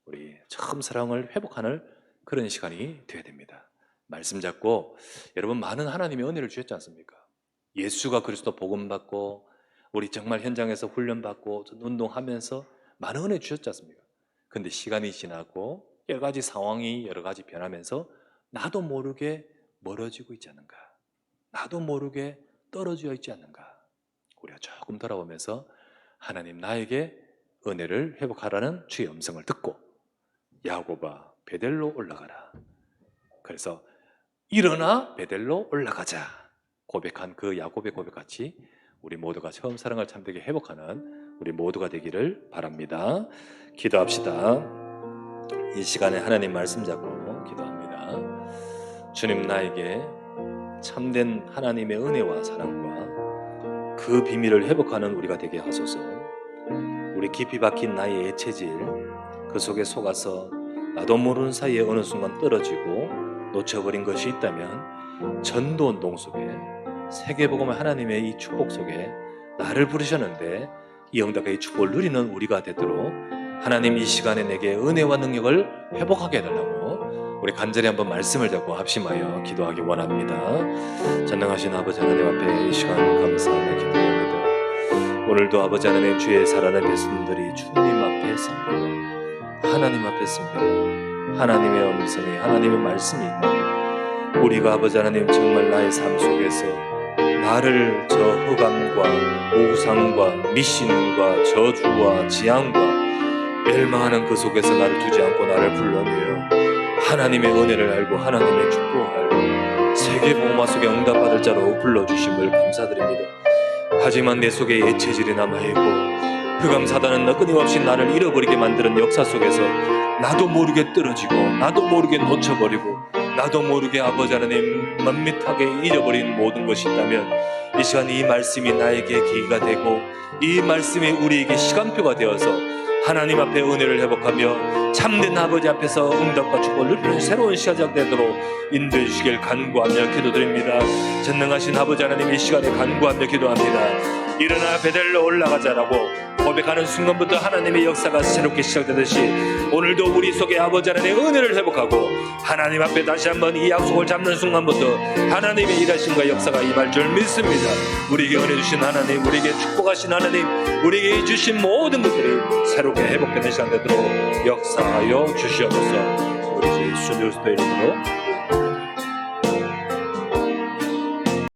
우리 처음 사랑을 회복하는 그런 시간이 되어야 됩니다. 말씀 잡고 여러분 많은 하나님의 은혜를 주셨지 않습니까? 예수가 그리스도 복음 받고 우리 정말 현장에서 훈련받고 운동하면서 많은 은혜 주셨지 않습니까? 근데 시간이 지나고 여러 가지 상황이 여러 가지 변하면서 나도 모르게 멀어지고 있지 않는가? 나도 모르게 떨어져 있지 않는가? 우리가 조금 돌아보면서 하나님 나에게 은혜를 회복하라는 주의 음성을 듣고 야곱아 베델로 올라가라. 그래서 일어나 베델로 올라가자 고백한 그 야곱의 고백같이 우리 모두가 처음 사랑을 참되게 회복하는 우리 모두가 되기를 바랍니다. 기도합시다. 이 시간에 하나님 말씀 잡고 기도합니다. 주님 나에게 참된 하나님의 은혜와 사랑과 그 비밀을 회복하는 우리가 되게 하소서. 우리 우리 깊이 박힌 나의 예체질, 그 속에 속아서 나도 모르는 사이에 어느 순간 떨어지고 놓쳐버린 것이 있다면 전도운동 속에 세계복음의 하나님의 이 축복 속에 나를 부르셨는데 이 응답의 축복을 누리는 우리가 되도록 하나님 이 시간에 내게 은혜와 능력을 회복하게 해달라고 우리 간절히 한번 말씀을 잡고 합심하여 기도하기 원합니다. 전능하신 아버지 하나님 앞에 이 시간 감사하며 기도합니다. 오늘도 아버지 하나님 주의 사랑하는 백성들이 주님 앞에 섭니다. 하나님 앞에 섭니다. 하나님의 음성이 하나님의 말씀이 있고 우리가 아버지 하나님 정말 나의 삶 속에서 나를 저 흑암과 우상과 미신과 저주와 지향과 멸망하는 그 속에서 나를 두지 않고 나를 불러내어 하나님의 은혜를 알고 하나님의 축복을 알고 세계복음화 속에 응답받을 자로 불러주심을 감사드립니다. 하지만 내 속에 예체질이 남아있고 흑암 사단은 끊임없이 나를 잃어버리게 만드는 역사 속에서 나도 모르게 떨어지고 나도 모르게 놓쳐버리고 나도 모르게 아버지 하나님 밋밋하게 잊어버린 모든 것이 있다면 이 시간 이 말씀이 나에게 계기가 되고 이 말씀이 우리에게 시간표가 되어서 하나님 앞에 은혜를 회복하며 참된 아버지 앞에서 응답과 축복을 누리는 새로운 시작 되도록 인도해 주시길 간구하며 기도드립니다. 전능하신 아버지 하나님 이 시간에 간구하며 기도합니다. 일어나 베델로 올라가자라고 고백하는 순간부터 하나님의 역사가 새롭게 시작되듯이 오늘도 우리 속에 아버지 하나님의 은혜를 회복하고 하나님 앞에 다시 한번 이 약속을 잡는 순간부터 하나님의 일하심과 역사가 임할 줄 믿습니다. 우리에게 은혜 주신 하나님, 우리에게 축복하신 하나님, 우리에게 주신 모든 것들이 새롭게 회복되는 시간 되도록 역사하여 주시옵소서. 우리 주 예수 그리스도의 이름으로